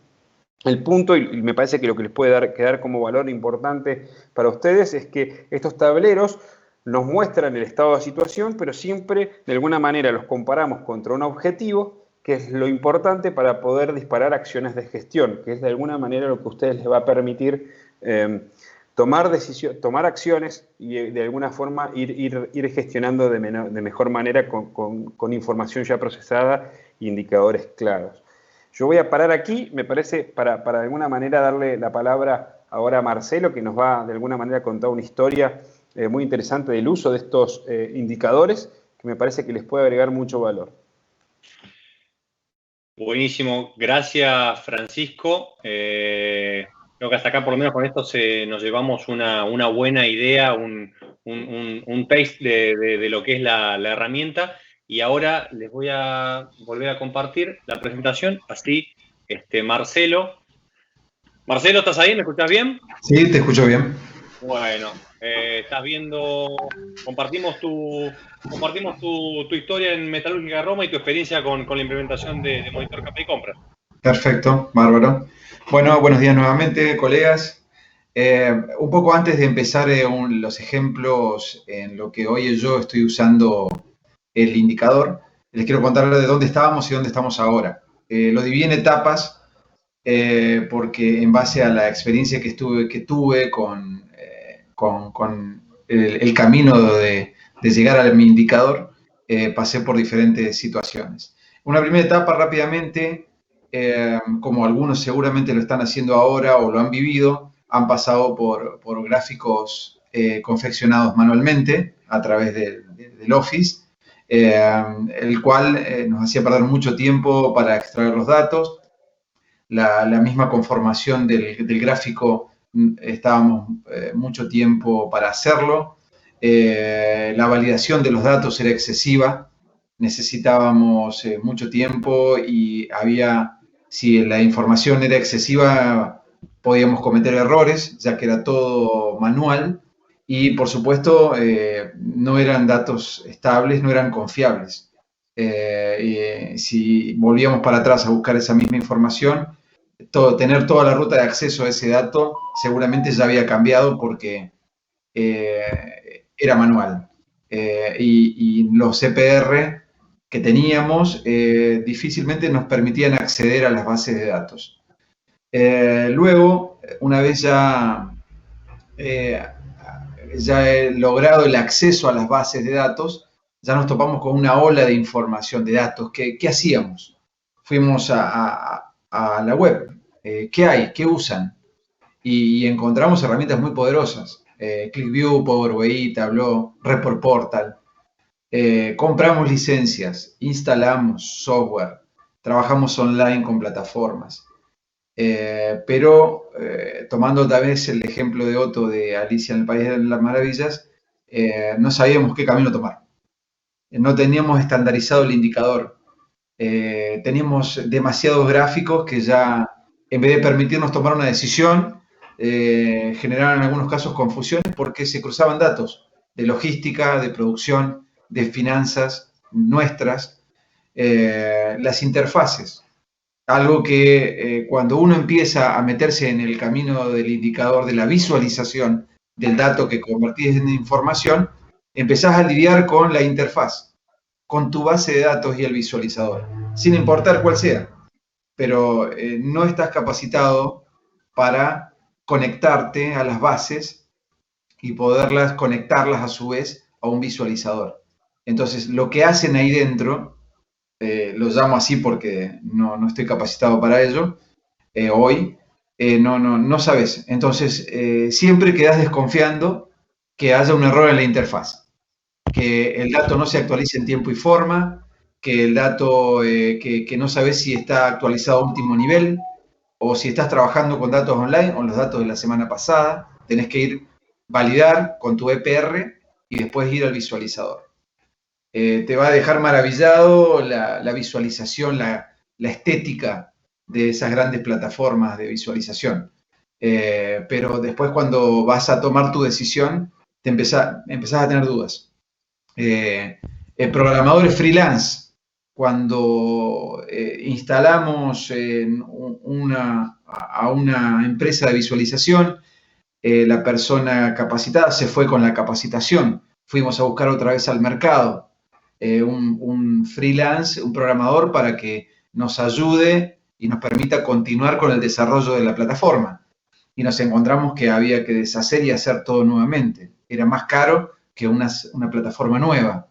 El punto, y me parece que lo que les puede quedar como valor importante para ustedes, es que estos tableros nos muestran el estado de situación, pero siempre de alguna manera los comparamos contra un objetivo, que es lo importante para poder disparar acciones de gestión, que es de alguna manera lo que a ustedes les va a permitir tomar acciones y de alguna forma ir gestionando de mejor manera con información ya procesada e indicadores claros. Yo voy a parar aquí, me parece, para de alguna manera darle la palabra ahora a Marcelo, que nos va de alguna manera a contar una historia muy interesante del uso de estos indicadores, que me parece que les puede agregar mucho valor. Buenísimo, gracias Francisco. Creo que hasta acá por lo menos con esto nos llevamos una buena idea, un taste de lo que es la herramienta. Y ahora les voy a volver a compartir la presentación, así Marcelo, ¿estás ahí? ¿Me escuchás bien? Sí, te escucho bien. Bueno, estás viendo, compartimos tu historia en Metalúrgica Roma y tu experiencia con la implementación de Monitor KPI Compras. Perfecto, bárbaro. Bueno, buenos días nuevamente, colegas. Un poco antes de empezar los ejemplos en lo que hoy yo estoy usando el indicador, les quiero contar de dónde estábamos y dónde estamos ahora. Lo dividí en etapas porque en base a la experiencia que tuve con el camino de llegar a mi indicador, pasé por diferentes situaciones. Una primera etapa rápidamente, como algunos seguramente lo están haciendo ahora o lo han vivido, han pasado por gráficos confeccionados manualmente a través del Office, el cual nos hacía perder mucho tiempo para extraer los datos. La misma conformación del gráfico, estábamos mucho tiempo para hacerlo. La validación de los datos era excesiva, necesitábamos mucho tiempo y si la información era excesiva, podíamos cometer errores, ya que era todo manual y, por supuesto, no eran datos estables, no eran confiables. Si volvíamos para atrás a buscar esa misma información, tener toda la ruta de acceso a ese dato seguramente ya había cambiado porque era manual. Y los CPR que teníamos difícilmente nos permitían acceder a las bases de datos. Luego, una vez ya he logrado el acceso a las bases de datos, ya nos topamos con una ola de información de datos. ¿Qué hacíamos? Fuimos a la web. ¿Qué hay? ¿Qué usan? Y encontramos herramientas muy poderosas. ClickView, Power BI, Tableau, Report Portal. Compramos licencias, instalamos software, trabajamos online con plataformas. Pero tomando tal vez el ejemplo de Otto de Alicia en el País de las Maravillas, no sabíamos qué camino tomar. No teníamos estandarizado el indicador. Teníamos demasiados gráficos que ya, en vez de permitirnos tomar una decisión, generaron en algunos casos confusiones porque se cruzaban datos de logística, de producción, de finanzas nuestras, las interfaces. Algo que cuando uno empieza a meterse en el camino del indicador, de la visualización del dato que convertís en información, empezás a lidiar con la interfaz, con tu base de datos y el visualizador, sin importar cuál sea. Pero no estás capacitado para conectarte a las bases y poderlas conectarlas a su vez a un visualizador. Entonces, lo que hacen ahí dentro, lo llamo así porque no estoy capacitado para ello hoy, no sabes. Entonces, siempre quedas desconfiando que haya un error en la interfaz, que el dato no se actualice en tiempo y forma, que el dato que no sabes si está actualizado a último nivel, o si estás trabajando con datos online o los datos de la semana pasada, tenés que validar con tu EPR y después ir al visualizador. Te va a dejar maravillado la visualización, la estética de esas grandes plataformas de visualización. Pero después, cuando vas a tomar tu decisión, empezás a tener dudas. Programadores freelance, cuando instalamos a una empresa de visualización, la persona capacitada se fue con la capacitación. Fuimos a buscar otra vez al mercado un freelance, un programador para que nos ayude y nos permita continuar con el desarrollo de la plataforma. Y nos encontramos que había que deshacer y hacer todo nuevamente. Era más caro que una plataforma nueva.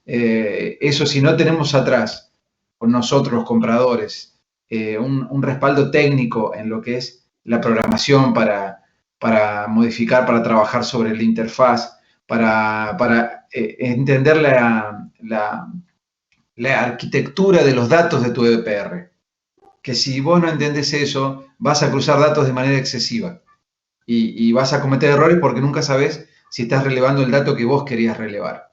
Eso, si no tenemos atrás, con nosotros los compradores, un respaldo técnico en lo que es la programación para modificar, para trabajar sobre la interfaz, para entender la arquitectura de los datos de tu EPR. Que si vos no entendés eso, vas a cruzar datos de manera excesiva y vas a cometer errores porque nunca sabés si estás relevando el dato que vos querías relevar.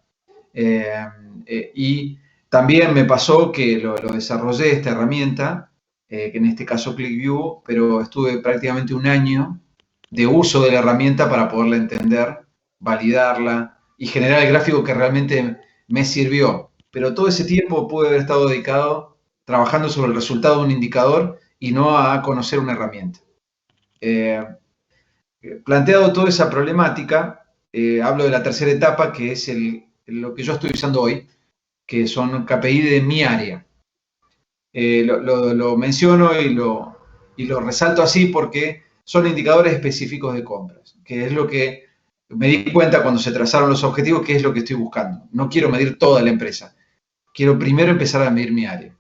Y también me pasó que lo desarrollé, esta herramienta, que en este caso ClickView, pero estuve prácticamente un año de uso de la herramienta para poderla entender, validarla y generar el gráfico que realmente me sirvió. Pero todo ese tiempo pude haber estado dedicado trabajando sobre el resultado de un indicador y no a conocer una herramienta. Planteado toda esa problemática, hablo de la tercera etapa, que es lo que yo estoy usando hoy, que son KPI de mi área. Lo menciono y lo Y lo resalto así porque son indicadores específicos de compras, que es lo que me di cuenta cuando se trazaron los objetivos, que es lo que estoy buscando. No quiero medir toda la empresa, quiero primero empezar a medir mi área.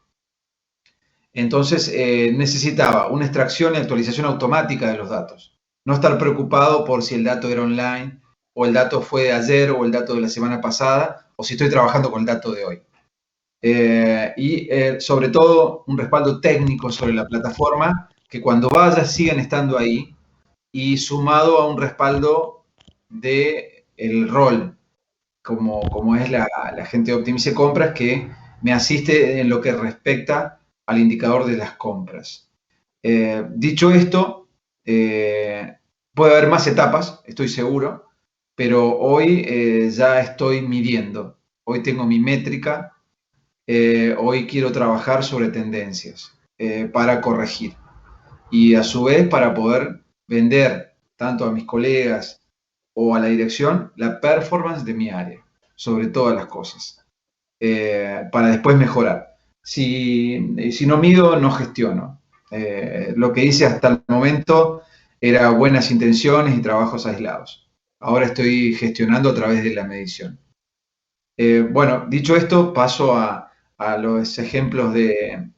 Entonces necesitaba una extracción y actualización automática de los datos. No estar preocupado por si el dato era online, o el dato fue de ayer, o el dato de la semana pasada, o si estoy trabajando con el dato de hoy. Sobre todo un respaldo técnico sobre la plataforma, que cuando vayas sigan estando ahí, y sumado a un respaldo del rol, como es la gente de Optimice Compras, que me asiste en lo que respecta al indicador de las compras. Dicho esto, puede haber más etapas, estoy seguro, pero hoy ya estoy midiendo. Hoy tengo mi métrica, hoy quiero trabajar sobre tendencias para corregir y a su vez para poder vender tanto a mis colegas o a la dirección la performance de mi área, sobre todas las cosas, para después mejorar. Si no mido, no gestiono. Lo que hice hasta el momento era buenas intenciones y trabajos aislados. Ahora estoy gestionando a través de la medición. Bueno, dicho esto, paso a los ejemplos en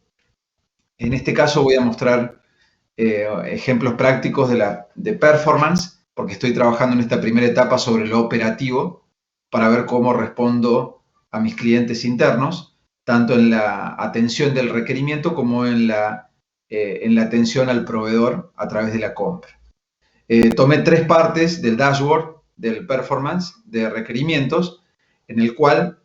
este caso voy a mostrar ejemplos prácticos de performance, porque estoy trabajando en esta primera etapa sobre lo operativo, para ver cómo respondo a mis clientes internos, tanto en la atención del requerimiento como en la atención al proveedor a través de la compra. Tomé 3 partes del dashboard del performance de requerimientos, en el cual,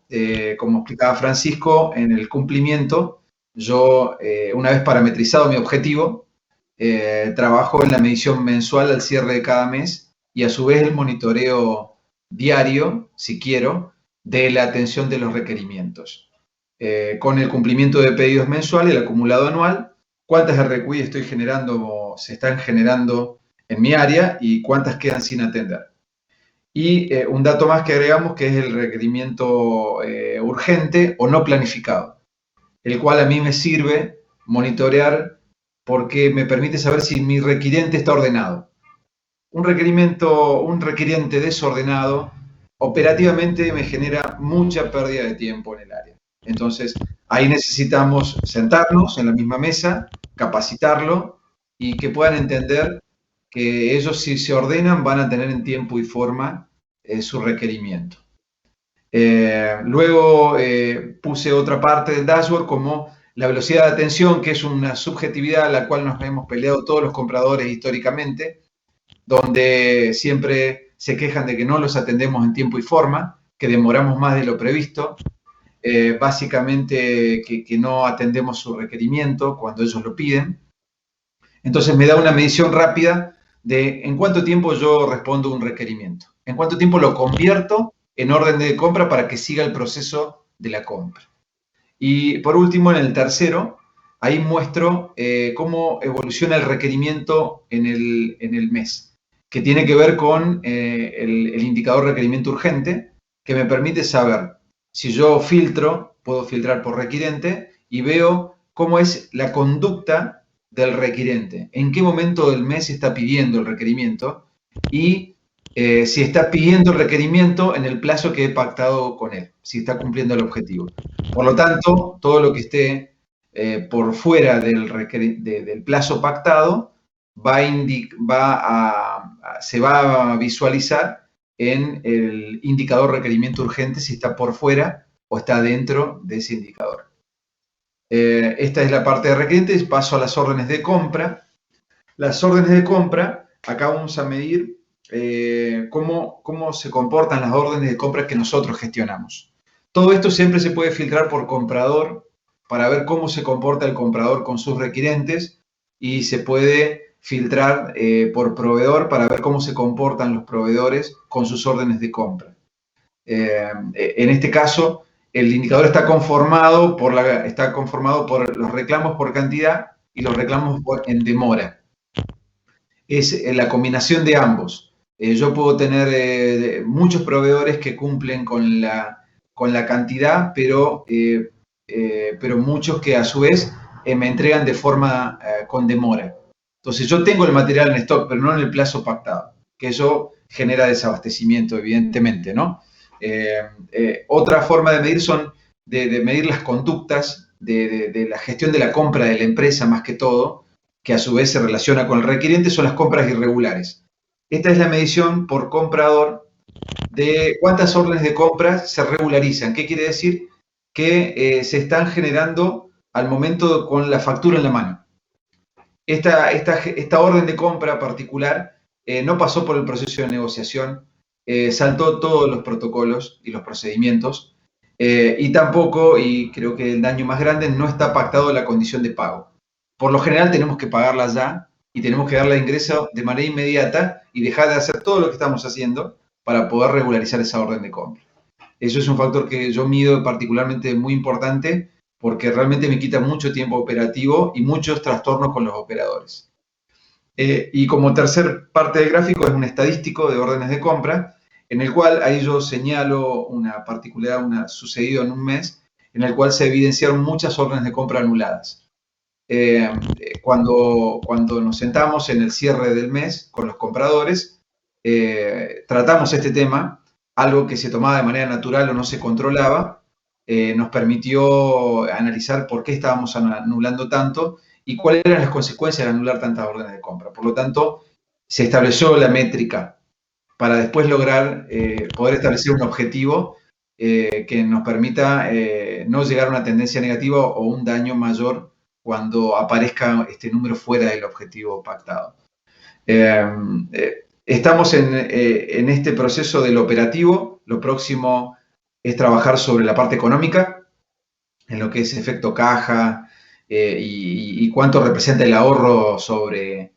como explicaba Francisco, en el cumplimiento, yo, una vez parametrizado mi objetivo, trabajo en la medición mensual al cierre de cada mes y a su vez el monitoreo diario, si quiero, de la atención de los requerimientos. Con el cumplimiento de pedidos mensual, el acumulado anual, cuántas RQI estoy generando o se están generando en mi área y cuántas quedan sin atender. Y un dato más que agregamos, que es el requerimiento urgente o no planificado, el cual a mí me sirve monitorear porque me permite saber si mi requiriente está ordenado. Un requiriente desordenado, operativamente me genera mucha pérdida de tiempo en el área. Entonces, ahí necesitamos sentarnos en la misma mesa, capacitarlo y que puedan entender que ellos, si se ordenan, van a tener en tiempo y forma su requerimiento. Luego puse otra parte del dashboard como la velocidad de atención, que es una subjetividad a la cual nos hemos peleado todos los compradores históricamente, donde siempre se quejan de que no los atendemos en tiempo y forma, que demoramos más de lo previsto, básicamente que no atendemos su requerimiento cuando ellos lo piden. Entonces me da una medición rápida de en cuánto tiempo yo respondo un requerimiento, en cuánto tiempo lo convierto en orden de compra para que siga el proceso de la compra. Y por último, en el tercero, ahí muestro cómo evoluciona el requerimiento en el mes, que tiene que ver con el indicador requerimiento urgente, que me permite saber si yo filtro, puedo filtrar por requirente y veo cómo es la conducta del requirente, en qué momento del mes está pidiendo el requerimiento y si está pidiendo el requerimiento en el plazo que he pactado con él, si está cumpliendo el objetivo. Por lo tanto, todo lo que esté por fuera del plazo pactado se va a visualizar en el indicador requerimiento urgente si está por fuera o está dentro de ese indicador. Esta es la parte de requerentes. Paso a las órdenes de compra. Las órdenes de compra, acá vamos a medir cómo se comportan las órdenes de compra que nosotros gestionamos. Todo esto siempre se puede filtrar por comprador para ver cómo se comporta el comprador con sus requirentes y se puede filtrar por proveedor para ver cómo se comportan los proveedores con sus órdenes de compra. En este caso, el indicador está conformado por los reclamos por cantidad y los reclamos en demora. Es la combinación de ambos. Yo puedo tener muchos proveedores que cumplen con la cantidad, pero muchos que a su vez me entregan de forma con demora. Entonces yo tengo el material en stock, pero no en el plazo pactado, que eso genera desabastecimiento, evidentemente, ¿no? Otra forma de medir son de medir las conductas de la gestión de la compra de la empresa, más que todo, que a su vez se relaciona con el requiriente, son las compras irregulares. Esta es la medición por comprador de cuántas órdenes de compra se regularizan. ¿Qué quiere decir? Que se están generando al momento con la factura en la mano. Esta orden de compra particular no pasó por el proceso de negociación, saltó todos los protocolos y los procedimientos, y tampoco, y creo que el daño más grande, no está pactado la condición de pago. Por lo general tenemos que pagarla ya y tenemos que darle ingreso de manera inmediata y dejar de hacer todo lo que estamos haciendo para poder regularizar esa orden de compra. Eso es un factor que yo mido particularmente muy importante porque realmente me quita mucho tiempo operativo y muchos trastornos con los operadores. Y como tercer parte del gráfico es un estadístico de órdenes de compra, en el cual ahí yo señalo una particularidad, sucedido en un mes, en el cual se evidenciaron muchas órdenes de compra anuladas. Cuando nos sentamos en el cierre del mes con los compradores, tratamos este tema, algo que se tomaba de manera natural o no se controlaba, nos permitió analizar por qué estábamos anulando tanto y cuáles eran las consecuencias de anular tantas órdenes de compra. Por lo tanto, se estableció la métrica para después lograr poder establecer un objetivo que nos permita no llegar a una tendencia negativa o un daño mayor cuando aparezca este número fuera del objetivo pactado. Estamos en este proceso del operativo. Lo próximo es trabajar sobre la parte económica, en lo que es efecto caja y cuánto representa el ahorro sobre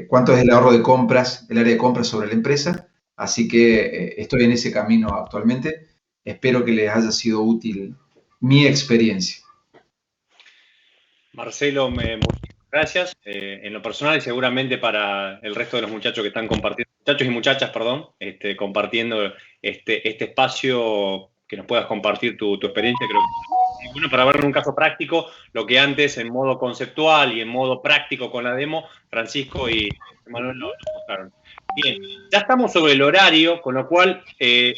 cuánto es el ahorro de compras, el área de compras sobre la empresa. Así que estoy en ese camino actualmente. Espero que les haya sido útil mi experiencia. Marcelo, muchas gracias. En lo personal y seguramente para el resto de los muchachos que están compartiendo, muchachos y muchachas, perdón, compartiendo este espacio, que nos puedas compartir tu experiencia, creo que es bueno para ver en un caso práctico lo que antes en modo conceptual y en modo práctico con la demo, Francisco y Manuel nos mostraron. Bien, ya estamos sobre el horario, con lo cual y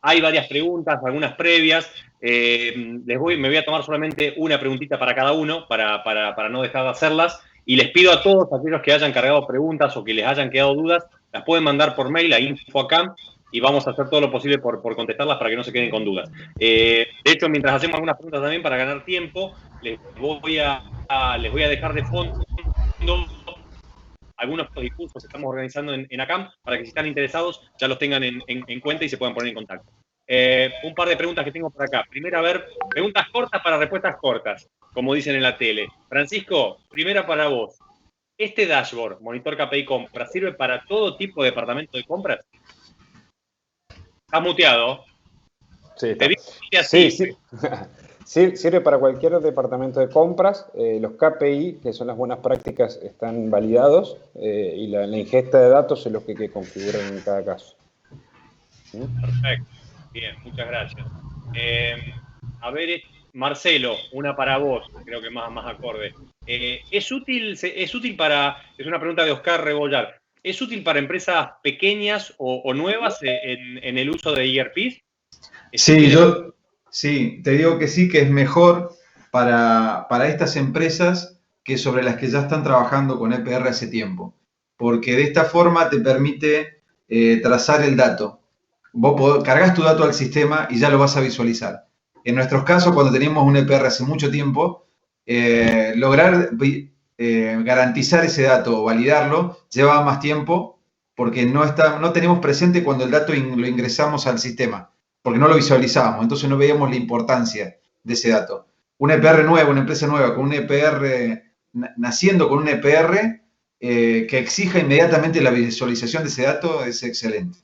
hay varias preguntas, algunas previas. Me voy a tomar solamente una preguntita para cada uno, para no dejar de hacerlas, y les pido a todos aquellos que hayan cargado preguntas o que les hayan quedado dudas, las pueden mandar por mail a info.acam y vamos a hacer todo lo posible por contestarlas para que no se queden con dudas. De hecho, mientras hacemos algunas preguntas también para ganar tiempo, les voy a dejar de fondo algunos discursos que estamos organizando en ACAM para que si están interesados ya los tengan en cuenta y se puedan poner en contacto. Un par de preguntas que tengo por acá. Primero, a ver, preguntas cortas para respuestas cortas, como dicen en la tele. Francisco, primera para vos. ¿Este dashboard, Monitor KPI Compras, sirve para todo tipo de departamento de compras? ¿Estás muteado? Sí, sí. Sí, sirve para cualquier departamento de compras. Los KPI, que son las buenas prácticas, están validados y la ingesta de datos es lo que hay que configurar en cada caso. Perfecto. Bien, muchas gracias. A ver, Marcelo, una para vos, creo que más acorde. ¿Es útil para, es una pregunta de Oscar Rebollar, ¿es útil para empresas pequeñas o nuevas en el uso de ERPs? Sí, te digo que sí, que es mejor para estas empresas que sobre las que ya están trabajando con EPR hace tiempo, porque de esta forma te permite trazar el dato. Vos cargas tu dato al sistema y ya lo vas a visualizar. En nuestros casos, cuando teníamos un EPR hace mucho tiempo, lograr garantizar ese dato o validarlo llevaba más tiempo porque no teníamos presente cuando el dato lo ingresamos al sistema, porque no lo visualizábamos, entonces no veíamos la importancia de ese dato. Un EPR nuevo, una empresa nueva, con un EPR, naciendo con un EPR que exija inmediatamente la visualización de ese dato, es excelente.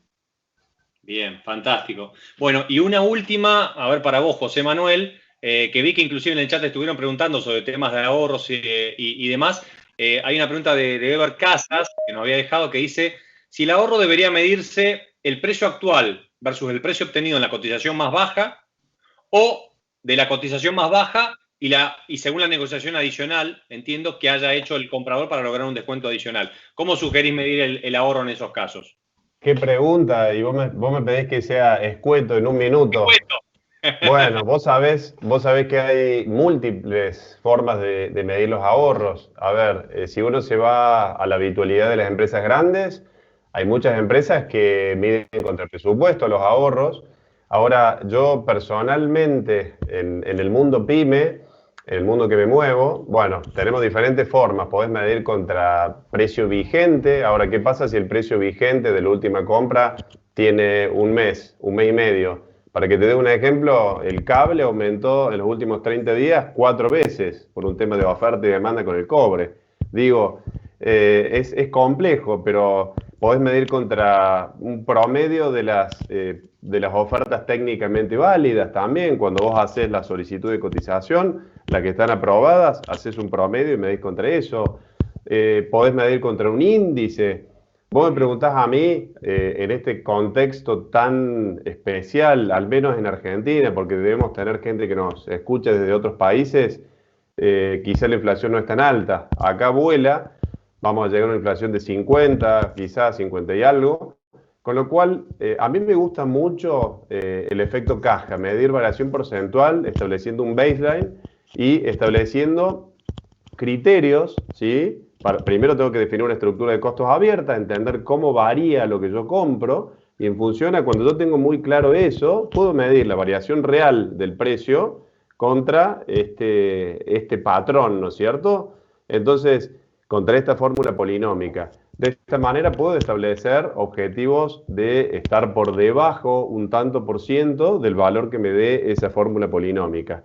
Bien, fantástico. Bueno, y una última, a ver, para vos, José Manuel, que vi que inclusive en el chat estuvieron preguntando sobre temas de ahorros y demás. Hay una pregunta de Eber Casas, que nos había dejado, que dice, si el ahorro debería medirse el precio actual versus el precio obtenido en la cotización más baja, o de la cotización más baja y según la negociación adicional, entiendo que haya hecho el comprador para lograr un descuento adicional. ¿Cómo sugerís medir el ahorro en esos casos? Qué pregunta, y vos me pedís que sea escueto en un minuto. Bueno, vos sabés que hay múltiples formas de medir los ahorros. A ver, si uno se va a la habitualidad de las empresas grandes, hay muchas empresas que miden contra el presupuesto los ahorros. Ahora, yo personalmente, en el mundo pyme, en el mundo que me muevo, bueno, tenemos diferentes formas. Podés medir contra precio vigente. Ahora, ¿qué pasa si el precio vigente de la última compra tiene un mes y medio? Para que te dé un ejemplo, el cable aumentó en los últimos 30 días 4 veces por un tema de oferta y demanda con el cobre. Digo, es complejo, pero podés medir contra un promedio de las ofertas técnicamente válidas también. Cuando vos haces la solicitud de cotización, las que están aprobadas, haces un promedio y medís contra eso. Podés medir contra un índice. Vos me preguntás a mí, en este contexto tan especial, al menos en Argentina, porque debemos tener gente que nos escucha desde otros países, quizá la inflación no es tan alta. Acá vuela, vamos a llegar a una inflación de 50, quizás 50 y algo, con lo cual a mí me gusta mucho el efecto caja, medir variación porcentual, estableciendo un baseline y estableciendo criterios, ¿sí? Primero tengo que definir una estructura de costos abierta, entender cómo varía lo que yo compro, y en función a cuando yo tengo muy claro eso, puedo medir la variación real del precio contra este patrón, ¿no es cierto? Entonces, contra esta fórmula polinómica. De esta manera puedo establecer objetivos de estar por debajo un tanto por ciento del valor que me dé esa fórmula polinómica.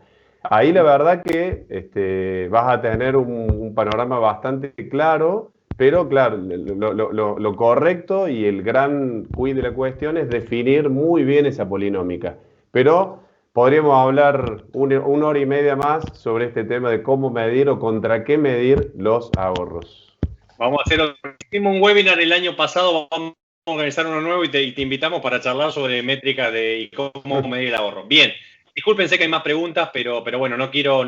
Ahí la verdad que vas a tener un panorama bastante claro, pero claro, lo correcto y el gran quid de la cuestión es definir muy bien esa polinómica. Pero podríamos hablar una hora y media más sobre este tema de cómo medir o contra qué medir los ahorros. Vamos a hacer un webinar el año pasado, vamos a organizar uno nuevo y te invitamos para charlar sobre métricas y cómo medir el ahorro. Bien. Disculpen, sé que hay más preguntas, pero bueno, no quiero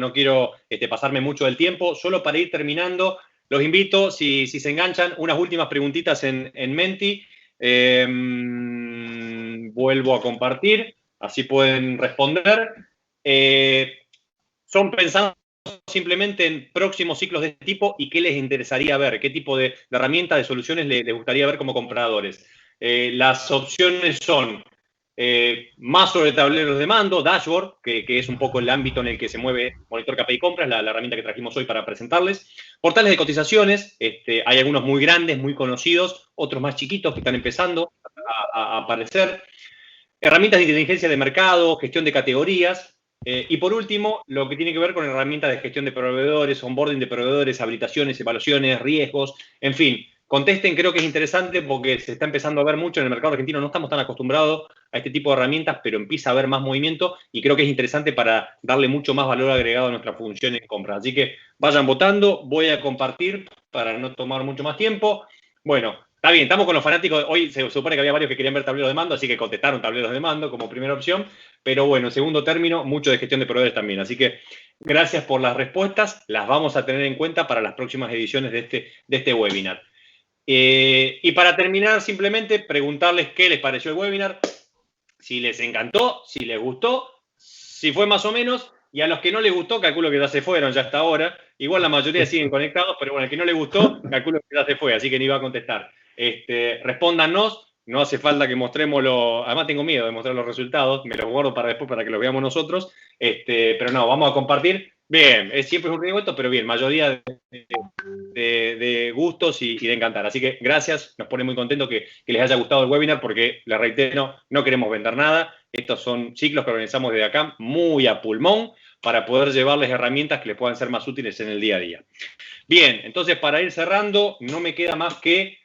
pasarme mucho del tiempo. Solo para ir terminando, los invito, si se enganchan, unas últimas preguntitas en Menti. Vuelvo a compartir, así pueden responder. Son pensando simplemente en próximos ciclos de este tipo y qué les interesaría ver, qué tipo de herramientas, de soluciones les gustaría ver como compradores. Las opciones son más sobre tableros de mando, dashboard, que es un poco el ámbito en el que se mueve Monitor KPI Compras, la herramienta que trajimos hoy para presentarles. Portales de cotizaciones, hay algunos muy grandes, muy conocidos, otros más chiquitos que están empezando a aparecer. Herramientas de inteligencia de mercado, gestión de categorías. Y por último, lo que tiene que ver con herramientas de gestión de proveedores, onboarding de proveedores, habilitaciones, evaluaciones, riesgos, en fin. Contesten, creo que es interesante porque se está empezando a ver mucho en el mercado argentino. No estamos tan acostumbrados a este tipo de herramientas, pero empieza a haber más movimiento y creo que es interesante para darle mucho más valor agregado a nuestra función en compras. Así que vayan votando, voy a compartir para no tomar mucho más tiempo. Bueno, está bien, estamos con los fanáticos. Hoy se supone que había varios que querían ver tableros de mando, así que contestaron tableros de mando como primera opción. Pero bueno, en segundo término, mucho de gestión de proveedores también. Así que gracias por las respuestas. Las vamos a tener en cuenta para las próximas ediciones de este webinar. Y para terminar, simplemente preguntarles qué les pareció el webinar, si les encantó, si les gustó, si fue más o menos, y a los que no les gustó, calculo que ya se fueron ya hasta ahora. Igual la mayoría siguen conectados, pero bueno, al que no le gustó, calculo que ya se fue, así que ni va a contestar. Respóndanos, no hace falta que mostremos además tengo miedo de mostrar los resultados, me los guardo para después para que los veamos nosotros, pero no, vamos a compartir. Bien, siempre es un revuelto, pero bien, mayoría de gustos y de encantar. Así que gracias, nos pone muy contento que les haya gustado el webinar porque, les reitero, no queremos vender nada. Estos son ciclos que organizamos desde acá muy a pulmón para poder llevarles herramientas que les puedan ser más útiles en el día a día. Bien, entonces para ir cerrando, no me queda más que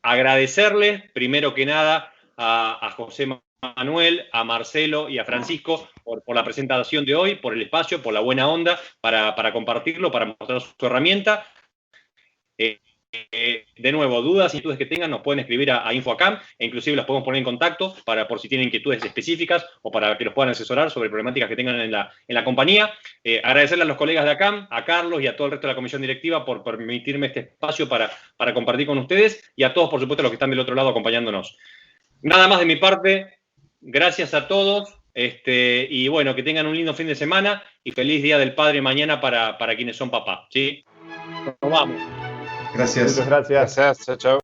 agradecerles, primero que nada, a José Manuel, a Marcelo y a Francisco por la presentación de hoy, por el espacio, por la buena onda para compartirlo, para mostrar su herramienta. de nuevo, dudas, inquietudes que tengan, nos pueden escribir a InfoACAM, e inclusive los podemos poner en contacto por si tienen inquietudes específicas o para que los puedan asesorar sobre problemáticas que tengan en la compañía. Agradecerle a los colegas de ACAM, a Carlos y a todo el resto de la comisión directiva por permitirme este espacio para compartir con ustedes, y a todos, por supuesto, los que están del otro lado acompañándonos. Nada más de mi parte. Gracias a todos. Y bueno, que tengan un lindo fin de semana y feliz Día del Padre mañana para quienes son papás, ¿sí? Nos vamos. Gracias. Muchas gracias. Gracias, chao, chao.